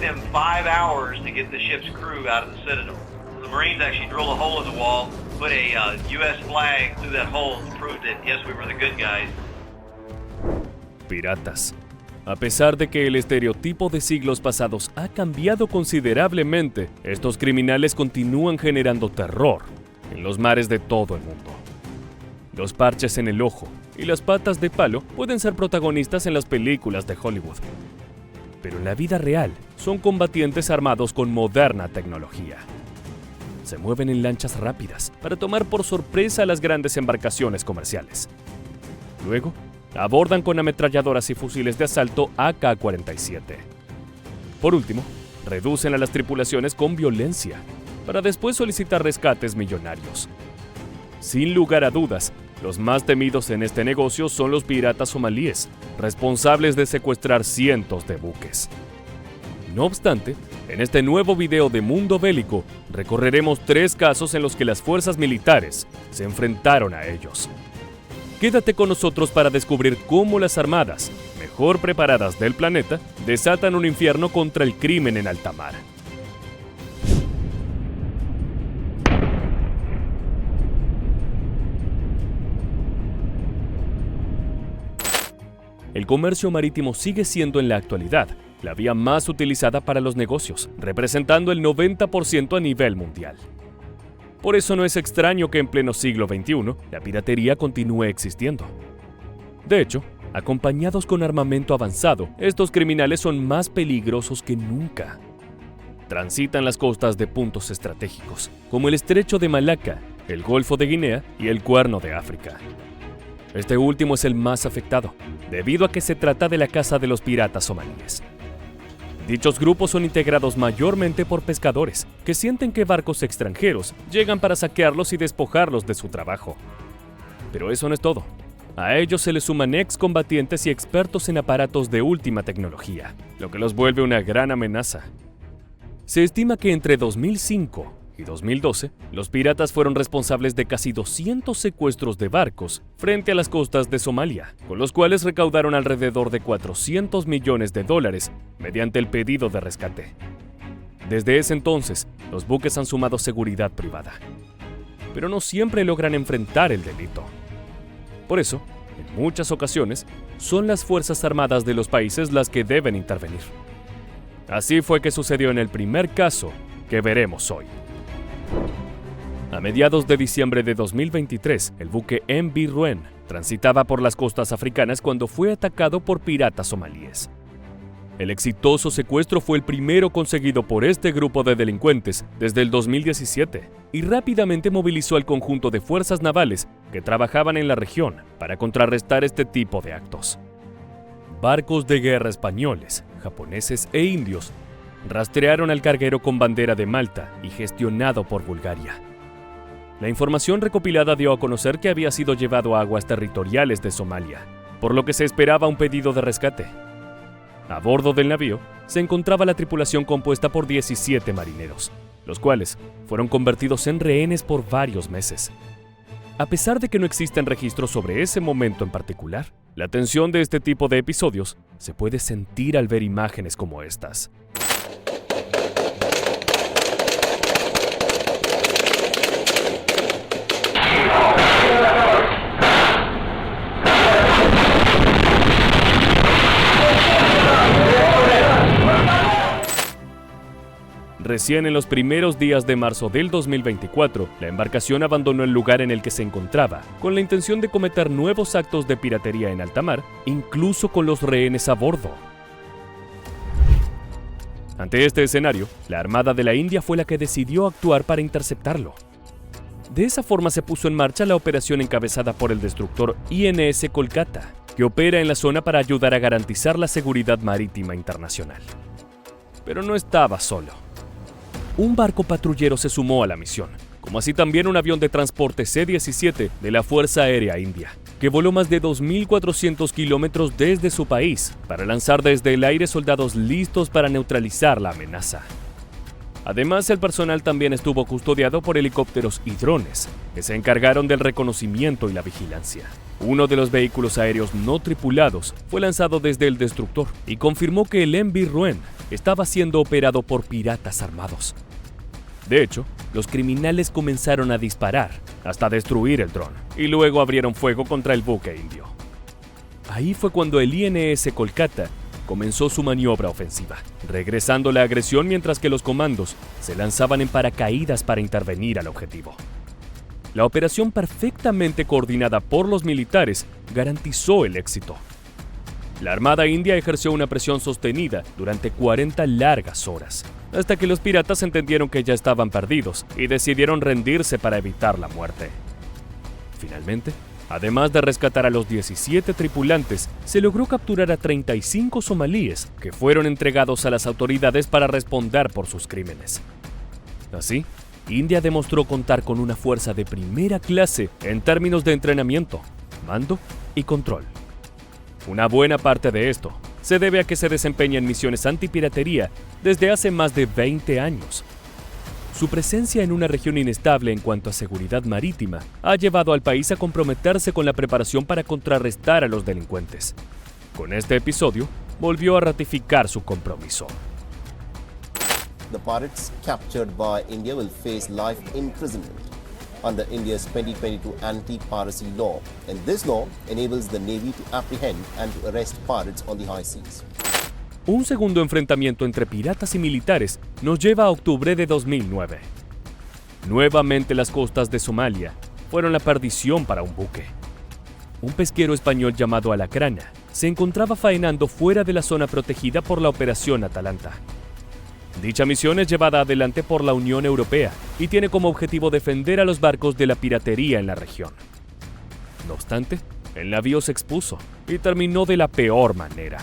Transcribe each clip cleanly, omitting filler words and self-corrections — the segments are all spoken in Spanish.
them 5 hours to get the ship's crew out of the Citadel. The Marines actually drilled a hole in the wall, put a U.S. flag through that hole to prove that, yes, we were the good guys. Piratas. A pesar de que el estereotipo de siglos pasados ha cambiado considerablemente, estos criminales continúan generando terror en los mares de todo el mundo. Los parches en el ojo y las patas de palo pueden ser protagonistas en las películas de Hollywood. Pero en la vida real son combatientes armados con moderna tecnología. Se mueven en lanchas rápidas para tomar por sorpresa a las grandes embarcaciones comerciales. Luego, abordan con ametralladoras y fusiles de asalto AK-47. Por último, reducen a las tripulaciones con violencia, para después solicitar rescates millonarios. Sin lugar a dudas, los más temidos en este negocio son los piratas somalíes, responsables de secuestrar cientos de buques. No obstante, en este nuevo video de Mundo Bélico, recorreremos 3 casos en los que las fuerzas militares se enfrentaron a ellos. Quédate con nosotros para descubrir cómo las armadas, mejor preparadas del planeta, desatan un infierno contra el crimen en alta mar. El comercio marítimo sigue siendo en la actualidad la vía más utilizada para los negocios, representando el 90% a nivel mundial. Por eso no es extraño que en pleno siglo XXI la piratería continúe existiendo. De hecho, acompañados con armamento avanzado, estos criminales son más peligrosos que nunca. Transitan las costas de puntos estratégicos, como el Estrecho de Malaca, el Golfo de Guinea y el Cuerno de África. Este último es el más afectado, debido a que se trata de la caza de los piratas somalíes. Dichos grupos son integrados mayormente por pescadores, que sienten que barcos extranjeros llegan para saquearlos y despojarlos de su trabajo. Pero eso no es todo. A ellos se les suman excombatientes y expertos en aparatos de última tecnología, lo que los vuelve una gran amenaza. Se estima que entre 2005 y 2012, los piratas fueron responsables de casi 200 secuestros de barcos frente a las costas de Somalia, con los cuales recaudaron alrededor de $400 millones mediante el pedido de rescate. Desde ese entonces, los buques han sumado seguridad privada, pero no siempre logran enfrentar el delito. Por eso, en muchas ocasiones, son las Fuerzas Armadas de los países las que deben intervenir. Así fue que sucedió en el primer caso que veremos hoy. A mediados de diciembre de 2023, el buque MV Roen transitaba por las costas africanas cuando fue atacado por piratas somalíes. El exitoso secuestro fue el primero conseguido por este grupo de delincuentes desde el 2017 y rápidamente movilizó al conjunto de fuerzas navales que trabajaban en la región para contrarrestar este tipo de actos. Barcos de guerra españoles, japoneses e indios rastrearon al carguero con bandera de Malta y gestionado por Bulgaria. La información recopilada dio a conocer que había sido llevado a aguas territoriales de Somalia, por lo que se esperaba un pedido de rescate. A bordo del navío se encontraba la tripulación compuesta por 17 marineros, los cuales fueron convertidos en rehenes por varios meses. A pesar de que no existen registros sobre ese momento en particular, la tensión de este tipo de episodios se puede sentir al ver imágenes como estas. Recién en los primeros días de marzo del 2024, la embarcación abandonó el lugar en el que se encontraba, con la intención de cometer nuevos actos de piratería en alta mar, incluso con los rehenes a bordo. Ante este escenario, la Armada de la India fue la que decidió actuar para interceptarlo. De esa forma se puso en marcha la operación encabezada por el destructor INS Kolkata, que opera en la zona para ayudar a garantizar la seguridad marítima internacional. Pero no estaba solo. Un barco patrullero se sumó a la misión, como así también un avión de transporte C-17 de la Fuerza Aérea India, que voló más de 2.400 kilómetros desde su país para lanzar desde el aire soldados listos para neutralizar la amenaza. Además, el personal también estuvo custodiado por helicópteros y drones, que se encargaron del reconocimiento y la vigilancia. Uno de los vehículos aéreos no tripulados fue lanzado desde el destructor y confirmó que el MV Rouen estaba siendo operado por piratas armados. De hecho, los criminales comenzaron a disparar hasta destruir el dron y luego abrieron fuego contra el buque indio. Ahí fue cuando el INS Kolkata comenzó su maniobra ofensiva, regresando la agresión mientras que los comandos se lanzaban en paracaídas para intervenir al objetivo. La operación, perfectamente coordinada por los militares, garantizó el éxito. La Armada India ejerció una presión sostenida durante 40 largas horas, hasta que los piratas entendieron que ya estaban perdidos y decidieron rendirse para evitar la muerte. Finalmente, además de rescatar a los 17 tripulantes, se logró capturar a 35 somalíes que fueron entregados a las autoridades para responder por sus crímenes. Así, India demostró contar con una fuerza de primera clase en términos de entrenamiento, mando y control. Una buena parte de esto se debe a que se desempeña en misiones antipiratería desde hace más de 20 años. Su presencia en una región inestable en cuanto a seguridad marítima ha llevado al país a comprometerse con la preparación para contrarrestar a los delincuentes. Con este episodio, volvió a ratificar su compromiso. The pirates captured by India will face life imprisonment under India's 2022 anti-piracy law, and this law enables the Navy to apprehend and to arrest pirates on the high seas. Un segundo enfrentamiento entre piratas y militares nos lleva a octubre de 2009. Nuevamente las costas de Somalia fueron la perdición para un buque. Un pesquero español llamado Alacrana se encontraba faenando fuera de la zona protegida por la Operación Atalanta. Dicha misión es llevada adelante por la Unión Europea y tiene como objetivo defender a los barcos de la piratería en la región. No obstante, el navío se expuso y terminó de la peor manera.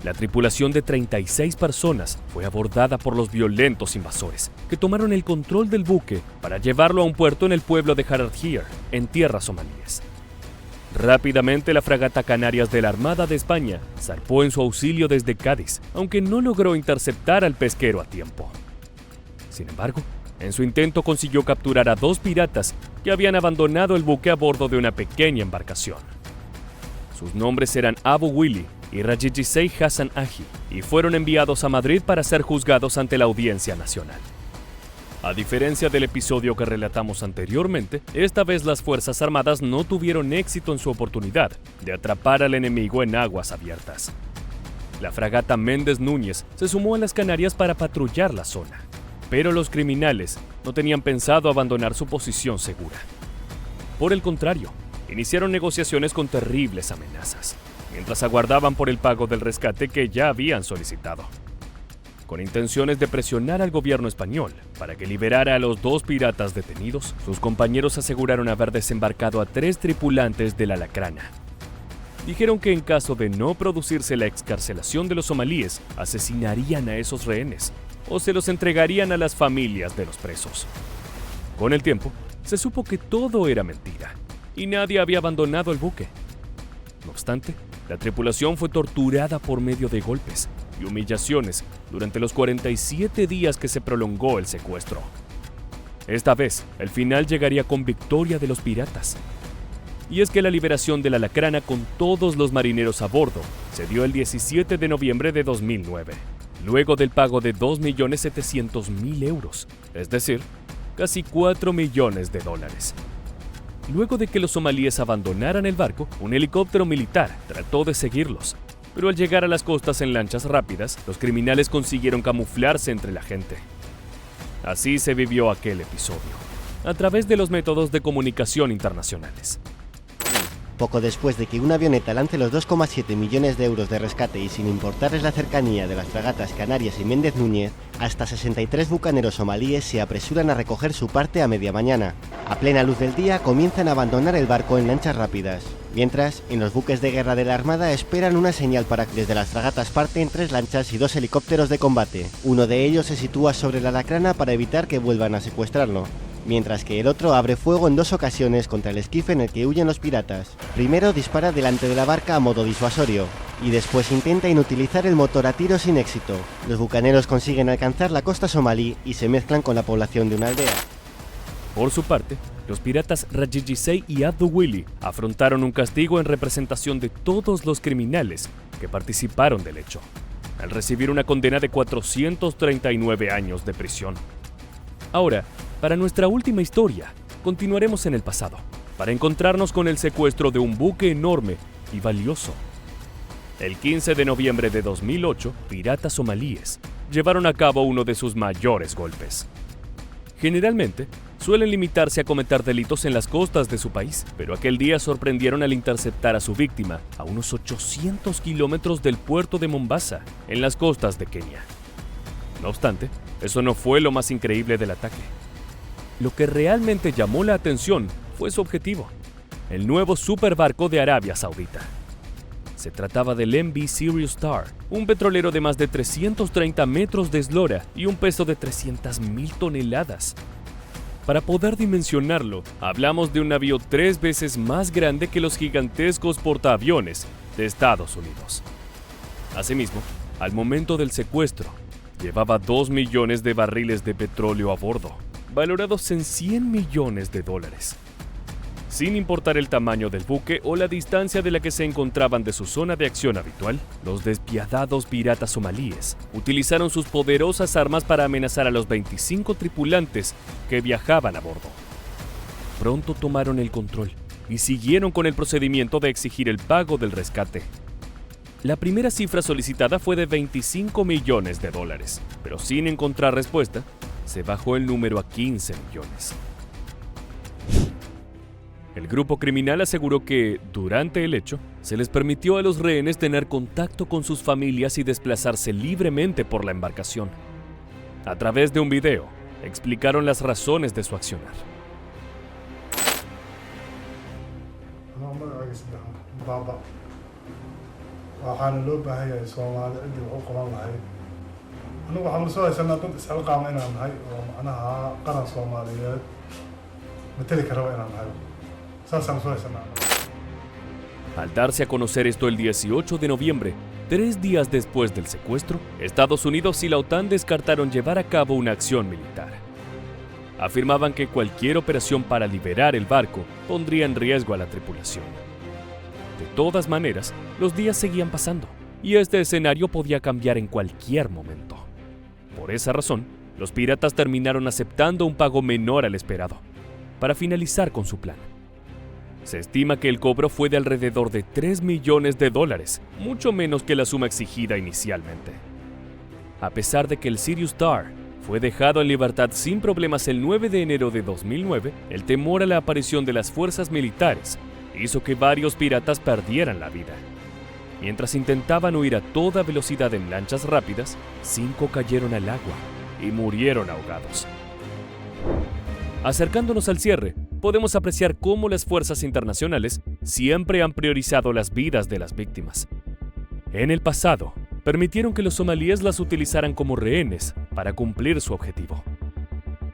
La tripulación de 36 personas fue abordada por los violentos invasores, que tomaron el control del buque para llevarlo a un puerto en el pueblo de Haradhir, en tierras somalíes. Rápidamente la fragata Canarias de la Armada de España zarpó en su auxilio desde Cádiz, aunque no logró interceptar al pesquero a tiempo. Sin embargo, en su intento consiguió capturar a 2 piratas que habían abandonado el buque a bordo de una pequeña embarcación. Sus nombres eran Abu Willy y Rajijisei Hassan Aji, y fueron enviados a Madrid para ser juzgados ante la Audiencia Nacional. A diferencia del episodio que relatamos anteriormente, esta vez las Fuerzas Armadas no tuvieron éxito en su oportunidad de atrapar al enemigo en aguas abiertas. La fragata Méndez Núñez se sumó a las Canarias para patrullar la zona, pero los criminales no tenían pensado abandonar su posición segura. Por el contrario, iniciaron negociaciones con terribles amenazas, mientras aguardaban por el pago del rescate que ya habían solicitado. Con intenciones de presionar al gobierno español para que liberara a los 2 piratas detenidos, sus compañeros aseguraron haber desembarcado a 3 tripulantes del Alacrana. Dijeron que en caso de no producirse la excarcelación de los somalíes, asesinarían a esos rehenes o se los entregarían a las familias de los presos. Con el tiempo, se supo que todo era mentira y nadie había abandonado el buque. No obstante, la tripulación fue torturada por medio de golpes y humillaciones durante los 47 días que se prolongó el secuestro. Esta vez, el final llegaría con victoria de los piratas. Y es que la liberación de la Alacrana con todos los marineros a bordo se dio el 17 de noviembre de 2009, luego del pago de 2.700.000 euros, es decir, casi $4 millones. Luego de que los somalíes abandonaran el barco, un helicóptero militar trató de seguirlos, pero al llegar a las costas en lanchas rápidas, los criminales consiguieron camuflarse entre la gente. Así se vivió aquel episodio, a través de los métodos de comunicación internacionales. Poco después de que una avioneta lance los 2,7 millones de euros de rescate y sin importarles la cercanía de las fragatas Canarias y Méndez Núñez, hasta 63 bucaneros somalíes se apresuran a recoger su parte a media mañana. A plena luz del día comienzan a abandonar el barco en lanchas rápidas. Mientras, en los buques de guerra de la Armada esperan una señal para que desde las fragatas parten 3 lanchas y 2 helicópteros de combate. Uno de ellos se sitúa sobre la Alacrana para evitar que vuelvan a secuestrarlo, mientras que el otro abre fuego en 2 ocasiones contra el esquife en el que huyen los piratas. Primero dispara delante de la barca a modo disuasorio, y después intenta inutilizar el motor a tiro sin éxito. Los bucaneros consiguen alcanzar la costa somalí y se mezclan con la población de una aldea. Por su parte, los piratas Rajiji y Abdu Wili afrontaron un castigo en representación de todos los criminales que participaron del hecho, al recibir una condena de 439 años de prisión. Ahora, para nuestra última historia, continuaremos en el pasado, para encontrarnos con el secuestro de un buque enorme y valioso. El 15 de noviembre de 2008, piratas somalíes llevaron a cabo uno de sus mayores golpes. Generalmente, suelen limitarse a cometer delitos en las costas de su país, pero aquel día sorprendieron al interceptar a su víctima a unos 800 kilómetros del puerto de Mombasa, en las costas de Kenia. No obstante, eso no fue lo más increíble del ataque. Lo que realmente llamó la atención fue su objetivo, el nuevo superbarco de Arabia Saudita. Se trataba del MV Sirius Star, un petrolero de más de 330 metros de eslora y un peso de 300.000 toneladas. Para poder dimensionarlo, hablamos de un navío 3 veces más grande que los gigantescos portaaviones de Estados Unidos. Asimismo, al momento del secuestro, llevaba 2 millones de barriles de petróleo a bordo, valorados en $100 millones. Sin importar el tamaño del buque o la distancia de la que se encontraban de su zona de acción habitual, los despiadados piratas somalíes utilizaron sus poderosas armas para amenazar a los 25 tripulantes que viajaban a bordo. Pronto tomaron el control y siguieron con el procedimiento de exigir el pago del rescate. La primera cifra solicitada fue de $25 millones, pero sin encontrar respuesta, se bajó el número a 15 millones. El grupo criminal aseguró que, durante el hecho, se les permitió a los rehenes tener contacto con sus familias y desplazarse libremente por la embarcación. A través de un video, explicaron las razones de su accionar. Al darse a conocer esto el 18 de noviembre, 3 días después del secuestro, Estados Unidos y la OTAN descartaron llevar a cabo una acción militar. Afirmaban que cualquier operación para liberar el barco pondría en riesgo a la tripulación. De todas maneras, los días seguían pasando, y este escenario podía cambiar en cualquier momento. Por esa razón, los piratas terminaron aceptando un pago menor al esperado, para finalizar con su plan. Se estima que el cobro fue de alrededor de $3 millones, mucho menos que la suma exigida inicialmente. A pesar de que el Sirius Star fue dejado en libertad sin problemas el 9 de enero de 2009, el temor a la aparición de las fuerzas militares hizo que varios piratas perdieran la vida. Mientras intentaban huir a toda velocidad en lanchas rápidas, 5 cayeron al agua y murieron ahogados. Acercándonos al cierre, podemos apreciar cómo las fuerzas internacionales siempre han priorizado las vidas de las víctimas. En el pasado, permitieron que los somalíes las utilizaran como rehenes para cumplir su objetivo.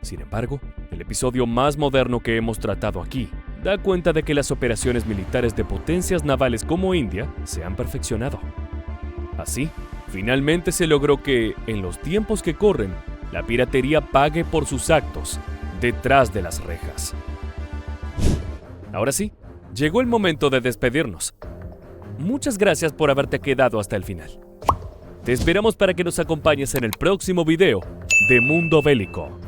Sin embargo, el episodio más moderno que hemos tratado aquí da cuenta de que las operaciones militares de potencias navales como India se han perfeccionado. Así, finalmente se logró que, en los tiempos que corren, la piratería pague por sus actos detrás de las rejas. Ahora sí, llegó el momento de despedirnos. Muchas gracias por haberte quedado hasta el final. Te esperamos para que nos acompañes en el próximo video de Mundo Bélico.